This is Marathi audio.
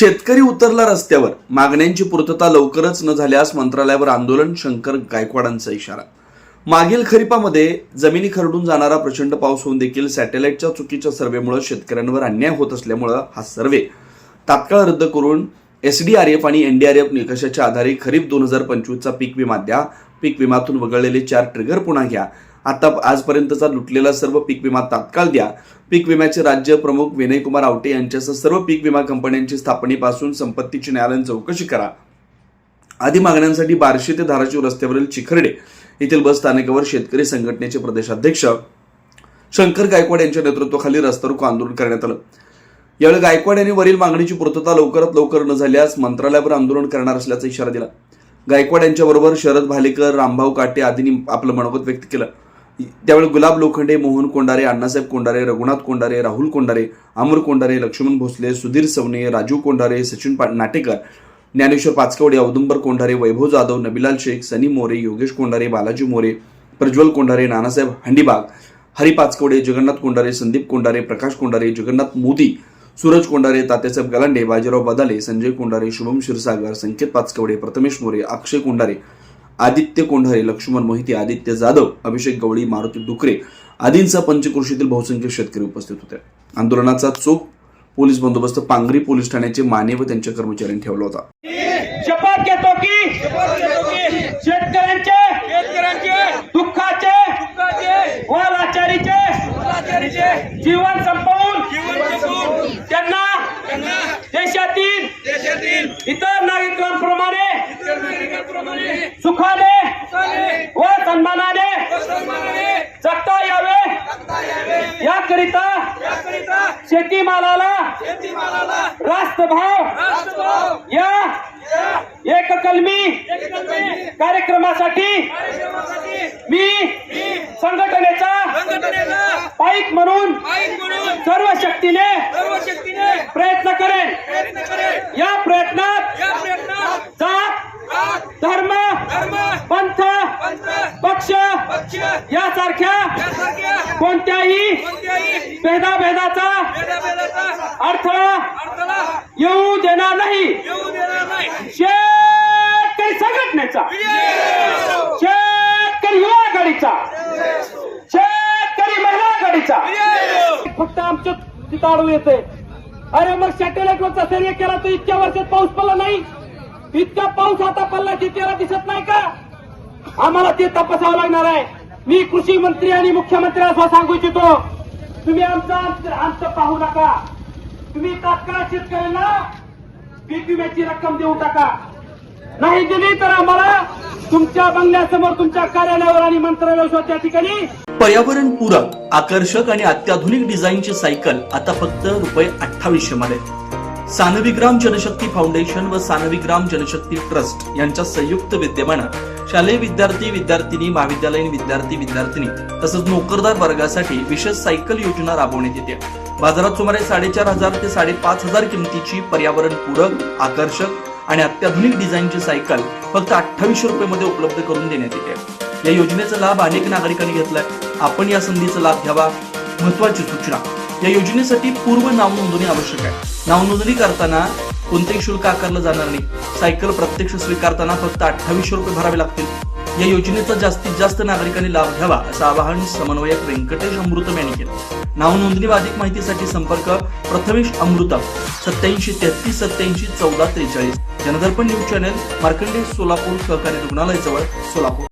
शेतकरी उतरला रस्त्यावर, मागण्यांची पूर्तता लवकरच न झाल्यास मंत्रालयावर आंदोलन, शंकर गायकवाडांचा इशारा। मागील खरीपामध्ये जमिनी खरडून जाणारा प्रचंड पाऊस होऊन देखील सॅटेलाइटच्या चुकीच्या सर्व्हेमुळे शेतकऱ्यांवर अन्याय होत असल्यामुळे हा सर्व्हे तात्काळ रद्द करून SDRF आणि NDRF निकषाच्या आधारे खरीप 2025चा पीक विमा द्या, पीक विम्यातून वगळलेले 4 ट्रिगर पुन्हा घ्या, आता आजपर्यंतचा लुटलेला सर्व पीक विमा तात्काळ द्या, पीक विम्याचे राज्य प्रमुख विनयकुमार आवटे यांच्यासह सर्व पीक विमा कंपन्यांची स्थापनेपासून संपत्तीची न्यायालयीन चौकशी करा आदी मागण्यांसाठी बार्शी ते धाराशिव रस्त्यावरील चिखर्डे येथील बस स्थानकावर शेतकरी संघटनेचे प्रदेशाध्यक्ष शंकर गायकवाड यांच्या नेतृत्वाखाली रस्ता रोको आंदोलन करण्यात आलं। यावेळी गायकवाड यांनी वरील मागणीची पूर्तता लवकरात लवकर न झाल्यास मंत्रालयावर आंदोलन करणार असल्याचा इशारा दिला। गायकवाड यांच्याबरोबर शरद भालेकर, रामभाऊ काटे आदींनी आपलं मनोगत व्यक्त केलं। त्यावेळी गुलाब लोखंडे, मोहन कोंडारे, अण्णासाहेब कोंडारे, रघुनाथ कोंडारे, राहुल कोंडारे, अमर कोंडारे, लक्ष्मण भोसले, सुधीर सवणे, राजू कोंडारे, सचिन नाटेकर, ज्ञानेश्वर पाचकवडे, औदुंबर कोंडारे, वैभव जाधव, नबिलाल शेख, सनी मोरे, योगेश कोंडारे, बालाजी मोरे, प्रज्वल कोंडारे, नानासाहेब हंडीबाग, हरी पाचकवडे, जगन्नाथ कोंडारे, संदीप कोंडारे, प्रकाश कोंडारे, जगन्नाथ मोदी, सूरज कोंडारे, तात्यासाहेब गलांडे, बाजीराव बदाले, संजय कोंडारे, शुभम क्षीरसागर, संकेत पाचकवडे, प्रथमेश मोरे, अक्षय कोंडारे, आदित्य कोंढारे, लक्ष्मण मोहिते, आदित्य जाधव, अभिषेक गवळी, मारुती डुकरे आदींचा पंचकृषीतील बहुसंख्य शेतकरी उपस्थित होते। आंदोलनाचा चोख पोलीस बंदोबस्त पांगरी पोलीस ठाण्याचे माने व त्यांच्या कर्मचाऱ्यांनी ठेवला होता। शपथ घेतो की शेतकऱ्यांचे दुःखाचे व लाचारीचे जीवन संपवून त्यांना देशातील इतर नागरिकांप्रमाणे सुखाने व सन्मानाने जगता यावे याकरिता शेतीमालाला रास्त भाव या एक कलमी कार्यक्रमासाठी मी संघटनेचा पाईक म्हणून सर्व शक्तीने प्रयत्न करेन। या प्रयत्नात जात, धर्म, पंथ, पक्ष यासारख्या कोणत्याही भेदाभेदाचा अडथळा येऊ देणार नाही। शेतकरी संघटनेचा, शेतकरी युवा आघाडीचा, शेतकरी महिला आघाडीचा फक्त आमच्या तिथं येते। अरे मग सॅटेलाइटवरचा सर्वे केला तर इतक्या वर्षात पाऊस पडला नाही, इतका पाऊस आता पडला की त्याला दिसत नाही का? आम्हाला ते तपासावं लागणार आहे। मी कृषी मंत्री आणि मुख्यमंत्र्यांना सांगू इच्छितो, तुम्ही आमचं पाहू नका, तुम्ही तात्काळ शेतकऱ्यांना पीक विम्याची रक्कम देऊ टाका, नाही दिली तर आम्हाला तुमच्या बंगल्यासमोर, तुमच्या कार्यालयावर आणि मंत्रालयावर त्या ठिकाणी पर्यावरण पूरक, आकर्षक आणि अत्याधुनिक डिझाईनची सायकल आता फक्त ₹2800 मध्ये। सानविग्राम जनशक्ती फाउंडेशन व सानविग्राम जनशक्ती ट्रस्ट यांच्या संयुक्त विद्यमाने शालेय विद्यार्थी, विद्यार्थिनी, महाविद्यालयीन विद्यार्थी, विद्यार्थिनी तसंच नोकरदार वर्गासाठी विशेष सायकल योजना राबवण्यात येते। बाजारात सुमारे 4500 ते 5500 किमतीची पर्यावरण पूरक, आकर्षक आणि अत्याधुनिक डिझाईनची सायकल फक्त ₹2800 मध्ये उपलब्ध करून देण्यात येते। या योजनेचा लाभ अनेक नागरिकांनी घेतलाय। आपण या संधीचा लाभ घ्यावा। महत्त्वाची सूचना, या योजनेसाठी पूर्व नाव नोंदणी आवश्यक आहे। नाव नोंदणी करताना कोणतेही शुल्क आकारलं जाणार नाही। सायकल प्रत्यक्ष स्वीकारताना फक्त ₹2800 भरावे लागतील। या योजनेचा जास्तीत जास्त नागरिकांनी लाभ घ्यावा असं आवाहन समन्वयक व्यंकटेश अमृतम यांनी केलं। नाव नोंदणी व अधिक माहितीसाठी संपर्क प्रथमेश अमृतम 87 33 87 14 43। जनदर्पण न्यूज चॅनल, मार्कंडेय, सोलापूर सहकारी रुग्णालय जवळ, सोलापूर।